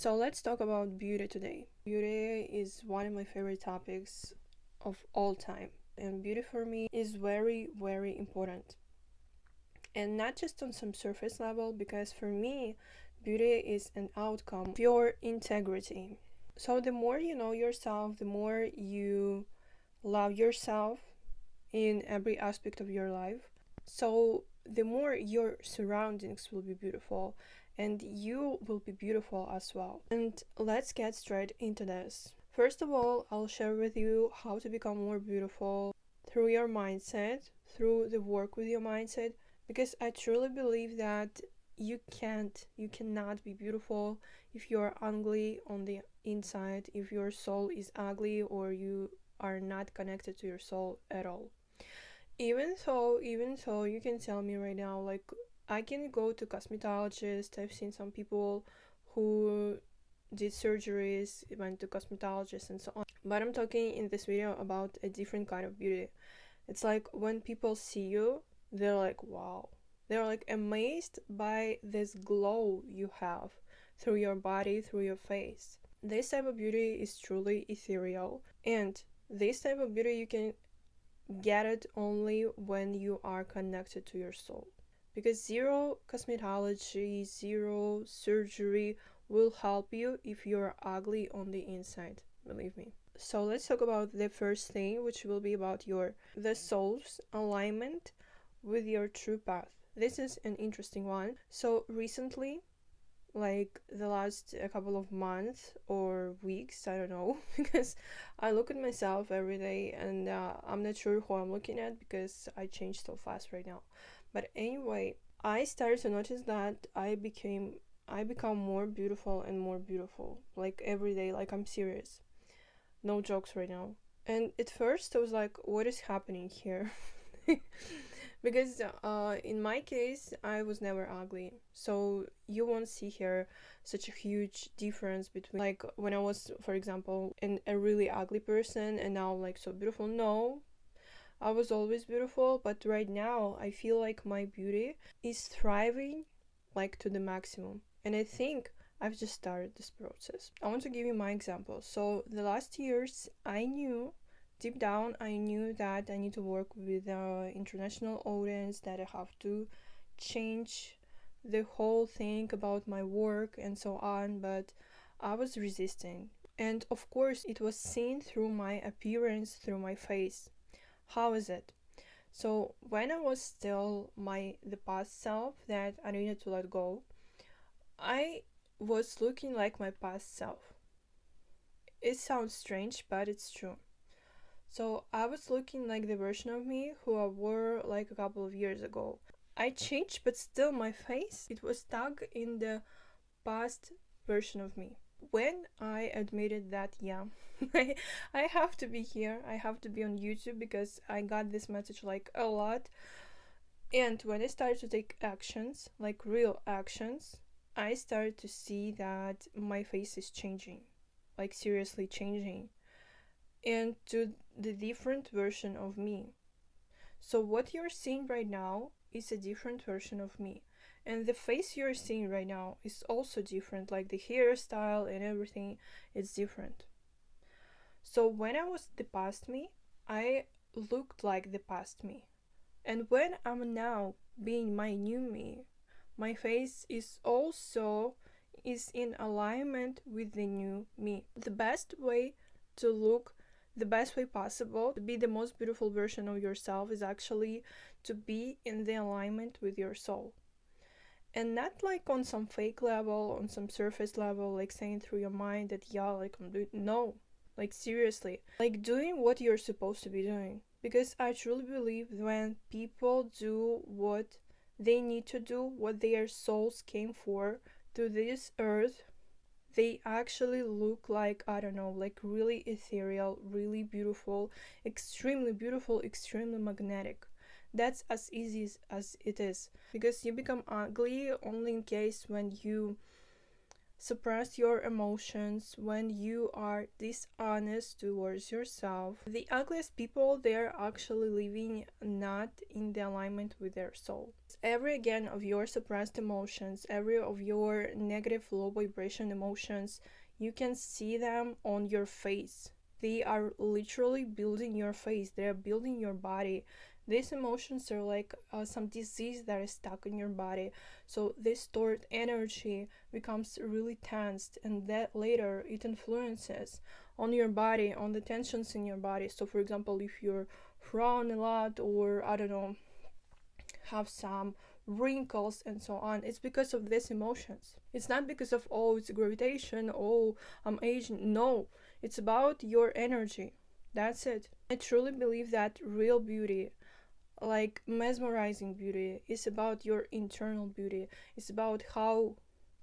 So let's talk about beauty today. Beauty is one of my favorite topics of all time, and beauty for me is very, very important. And not just on some surface level, because for me, beauty is an outcome of your integrity. So the more you know yourself, the more you love yourself in every aspect of your life. So the more your surroundings will be beautiful and you will be beautiful as well. And let's get straight into this. First of all, I'll share with you how to become more beautiful through your mindset, through the work with your mindset, because I truly believe that you cannot be beautiful if you're ugly on the inside, if your soul is ugly or you are not connected to your soul at all. Even though you can tell me right now, like, I can go to cosmetologist. I've seen some people who did surgeries, went to cosmetologists and so on. But I'm talking in this video about a different kind of beauty. It's like when people see you, they're like, wow. They're like amazed by this glow you have through your body, through your face. This type of beauty is truly ethereal, and this type of beauty you can get it only when you are connected to your soul. Because zero cosmetology, zero surgery will help you if you're ugly on the inside, believe me. So let's talk about the first thing, which will be about the soul's alignment with your true path. This is an interesting one. So recently, like the last a couple of months or weeks, I don't know, because I look at myself every day and I'm not sure who I'm looking at because I change so fast right now. But anyway, I started to notice that I become more beautiful and more beautiful, like every day. Like, I'm serious, no jokes right now. And at first I was like, what is happening here? Because in my case, I was never ugly, so you won't see here such a huge difference between, like, when I was, for example, a really ugly person and now like so beautiful. No, I was always beautiful, but right now I feel like my beauty is thriving like to the maximum, and I think I've just started this process. I want to give you my example. So the last years, I knew deep down, I knew that I need to work with an international audience, that I have to change the whole thing about my work and so on, but I was resisting. And of course, it was seen through my appearance, through my face. How is it? So when I was still the past self that I needed to let go, I was looking like my past self. It sounds strange, but it's true. So I was looking like the version of me who I were like a couple of years ago. I changed, but still my face, it was stuck in the past version of me. When I admitted that, yeah, I have to be here, I have to be on YouTube, because I got this message like a lot. And when I started to take actions, like real actions, I started to see that my face is changing, like seriously changing, and to the different version of me. So what you're seeing right now is a different version of me. And the face you're seeing right now is also different, like the hairstyle and everything is different. So when I was the past me, I looked like the past me. And when I'm now being my new me, my face is in alignment with the new me. The best way to look the best way possible to be the most beautiful version of yourself is actually to be in the alignment with your soul, and not like on some fake level, on some surface level, like saying through your mind that, yeah, like I'm doing. No, like seriously, like doing what you're supposed to be doing. Because I truly believe when people do what they need to do, what their souls came for to this earth, they actually look like, I don't know, like really ethereal, really beautiful, extremely magnetic. That's as easy as it is. Because you become ugly only in case when you suppress your emotions, when you are dishonest towards yourself. The ugliest people, they're actually living not in the alignment with their soul. Every again of your suppressed emotions, every of your negative low vibration emotions, you can see them on your face. They are literally building your face, they are building your body. These emotions are like some disease that is stuck in your body. So this stored energy becomes really tensed, and that later it influences on your body, on the tensions in your body. So for example, if you're frown a lot, or I don't know, have some wrinkles and so on, it's because of these emotions. It's not because of, oh, it's gravitation, oh, I'm aging. No, it's about your energy. That's it. I truly believe that real beauty, like mesmerizing beauty, is about your internal beauty. It's about how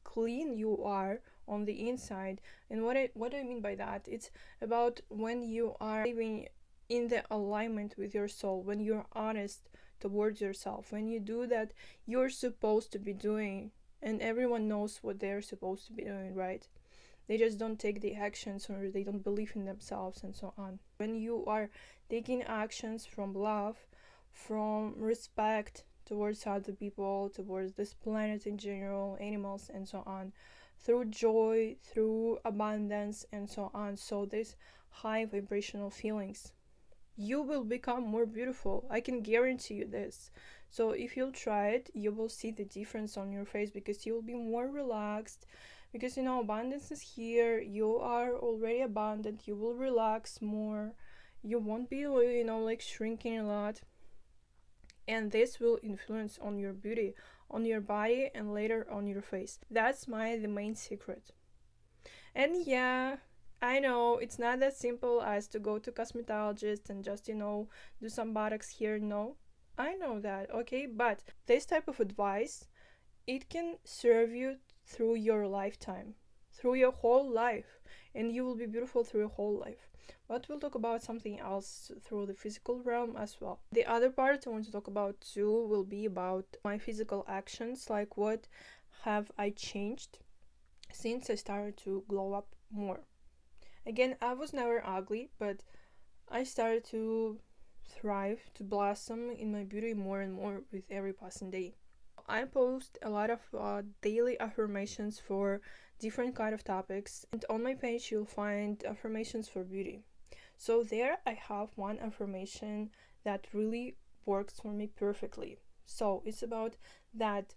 clean you are on the inside. And what I mean by that, it's about when you are living in the alignment with your soul, when you're honest towards yourself, when you do that you're supposed to be doing, and everyone knows what they're supposed to be doing, right? They just don't take the actions, or they don't believe in themselves and so on. When you are taking actions from love, from respect towards other people, towards this planet in general, animals and so on, through joy, through abundance and so on, so these high vibrational feelings, you will become more beautiful. I can guarantee you this. So if you'll try it, you will see the difference on your face, because you'll be more relaxed, because abundance is here. You are already abundant. You will relax more. You won't be like shrinking a lot, and this will influence on your beauty, on your body, and later on your face. That's the main secret. And yeah, I know it's not as simple as to go to cosmetologist and just do some botox here. No, I know that, okay, but this type of advice, it can serve you through your lifetime, through your whole life, and you will be beautiful through your whole life. But we'll talk about something else through the physical realm as well. The other part I want to talk about too will be about my physical actions, like what have I changed since I started to glow up more. Again, I was never ugly, but I started to thrive, to blossom in my beauty more and more with every passing day. I post a lot of daily affirmations for different kind of topics, and on my page you'll find affirmations for beauty. So there I have one affirmation that really works for me perfectly. So it's about that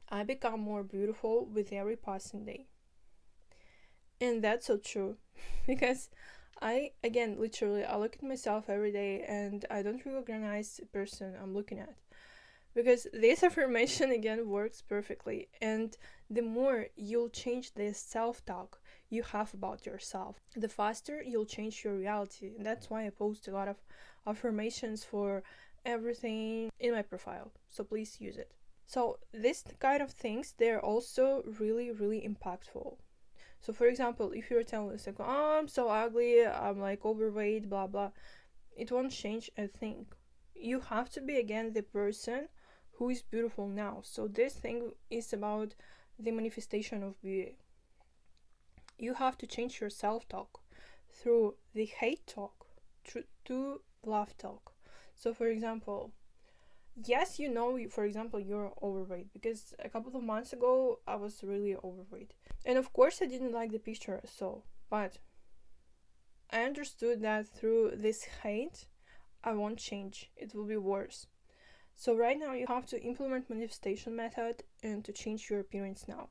I become more beautiful with every passing day. And that's so true because I, again, literally, I look at myself every day and I don't recognize the person I'm looking at, because this affirmation again works perfectly. And the more you'll change the self-talk you have about yourself, the faster you'll change your reality. And that's why I post a lot of affirmations for everything in my profile, so please use it. So this kind of things, they're also really, really impactful. So for example, if you're telling us like, oh, I'm so ugly, I'm like overweight, blah blah, it won't change a thing. You have to be again the person who is beautiful now. So this thing is about the manifestation of beauty. You have to change your self-talk through the hate talk to love talk. So for example, yes, for example, you're overweight, because a couple of months ago I was really overweight, and of course I didn't like the picture. So but I understood that through this hate I won't change, it will be worse. So right now you have to implement manifestation method and to change your appearance now.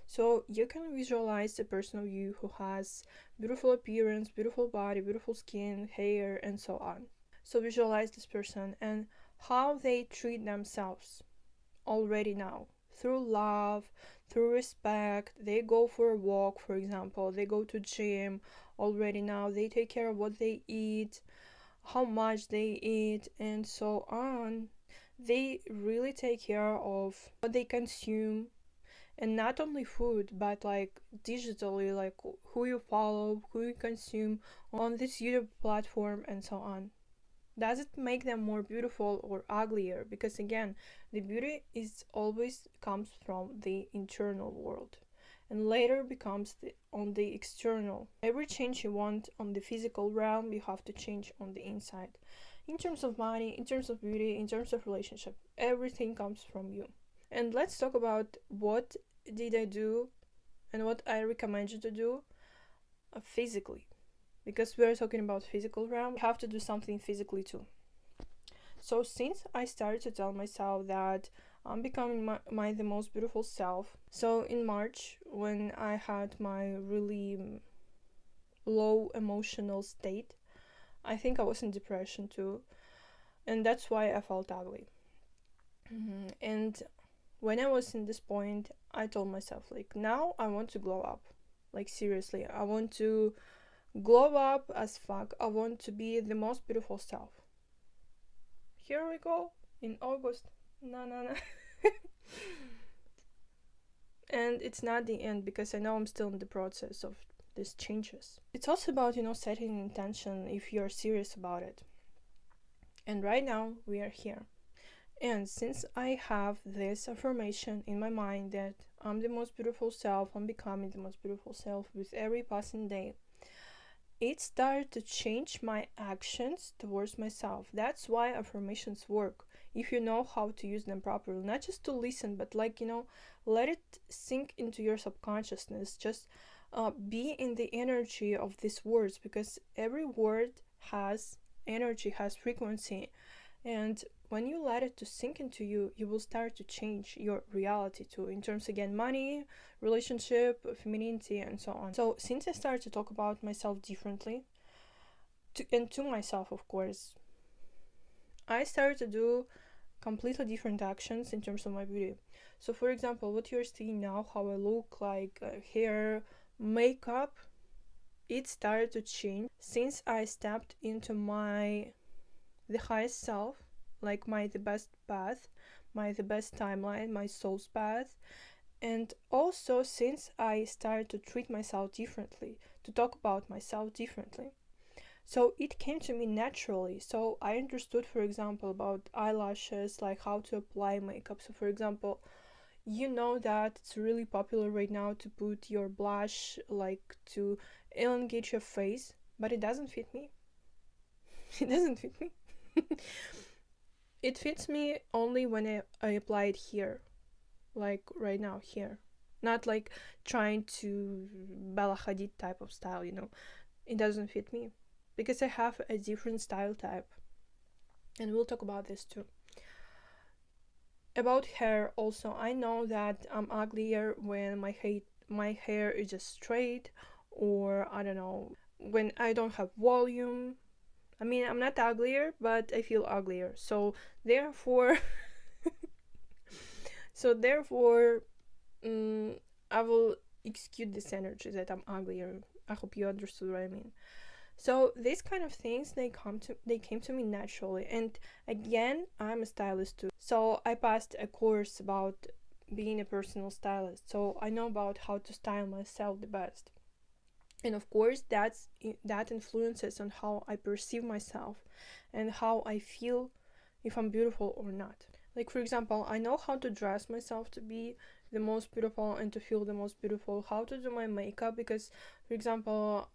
So you can visualize the person of you who has beautiful appearance, beautiful body, beautiful skin, hair, and so on. So visualize this person and how they treat themselves already now, through love, through respect. They go for a walk, for example, they go to gym already now, they take care of what they eat, how much they eat, and so on. They really take care of what they consume, and not only food, but like digitally, like who you follow, who you consume on this YouTube platform, and so on. Does it make them more beautiful or uglier? Because again, the beauty is always comes from the internal world, and later becomes on the external. Every change you want on the physical realm, you have to change on the inside. In terms of money, in terms of beauty, in terms of relationship, everything comes from you. And let's talk about what did I do and what I recommend you to do physically. Because we're talking about physical realm, we have to do something physically too. So since I started to tell myself that I'm becoming the most beautiful self, so in March when I had my really low emotional state, I think I was in depression too, and that's why I felt ugly. And when I was in this point, I told myself, like, now I want to glow up. Like, seriously, I want to glow up as fuck. I want to be the most beautiful self. Here we go, in August. No. And it's not the end, because I know I'm still in the process of these changes. It's also about, setting an intention if you're serious about it. And right now, we are here. And since I have this affirmation in my mind that I'm the most beautiful self, I'm becoming the most beautiful self with every passing day, it started to change my actions towards myself. That's why affirmations work, if you know how to use them properly. Not just to listen, but let it sink into your subconsciousness. Just be in the energy of these words, because every word has energy, has frequency. And when you let it to sink into you, you will start to change your reality too, in terms, again, money, relationship, femininity, and so on. So since I started to talk about myself differently, and to myself, of course, I started to do completely different actions in terms of my beauty. So for example, what you're seeing now, how I look, like hair, makeup, it started to change since I stepped into the highest self, like the best path, the best timeline, my soul's path. And also since I started to treat myself differently, to talk about myself differently. So it came to me naturally. So I understood, for example, about eyelashes, like how to apply makeup. So for example, you know that it's really popular right now to put your blush, like to elongate your face, but it doesn't fit me. It doesn't fit me. It fits me only when I apply it here, like right now here. Not like trying to Bella Hadid type of style, It doesn't fit me because I have a different style type. And we'll talk about this too. About hair also, I know that I'm uglier when my hair is just straight, or I don't know, when I don't have volume. I mean, I'm not uglier, but I feel uglier. So therefore, I will excuse this energy that I'm uglier. I hope you understood what I mean. So these kind of things, they came to me naturally. And again, I'm a stylist too. So I passed a course about being a personal stylist. So I know about how to style myself the best. And of course, that influences on how I perceive myself and how I feel, if I'm beautiful or not. Like, for example, I know how to dress myself to be the most beautiful and to feel the most beautiful, how to do my makeup, because, for example,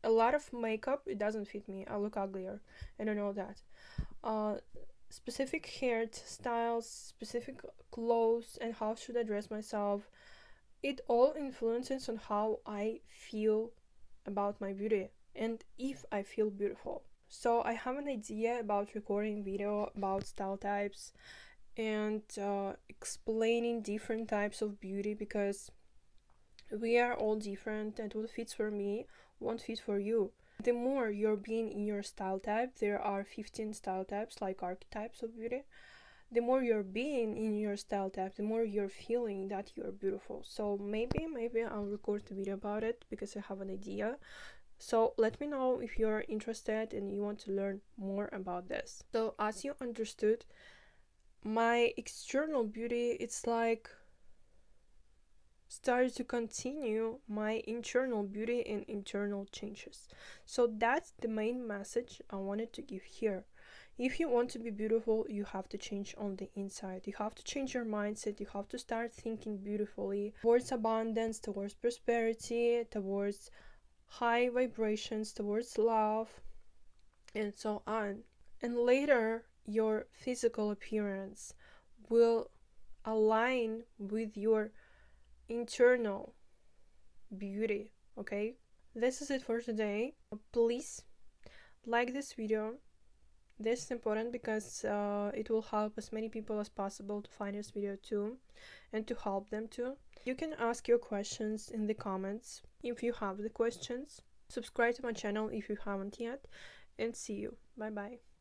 a lot of makeup, it doesn't fit me. I look uglier, and I know that. Specific hairstyles, specific clothes, and how should I dress myself, it all influences on how I feel about my beauty and if I feel beautiful. So I have an idea about recording video about style types and explaining different types of beauty, because we are all different, and what fits for me won't fit for you. The more you're being in your style type, there are 15 style types, like archetypes of beauty. The more you're being in your style type, the more you're feeling that you're beautiful. So maybe I'll record a video about it, because I have an idea. So let me know if you're interested and you want to learn more about this. So as you understood, my external beauty, it's like started to continue my internal beauty and internal changes. So that's the main message I wanted to give here. If you want to be beautiful, you have to change on the inside. You have to change your mindset. You have to start thinking beautifully towards abundance, towards prosperity, towards high vibrations, towards love, and so on. And later, your physical appearance will align with your internal beauty. Okay, this is it for today. Please like this video. This is important because it will help as many people as possible to find this video too, and to help them too. You can ask your questions in the comments if you have the questions. Subscribe to my channel if you haven't yet, and see you. Bye bye.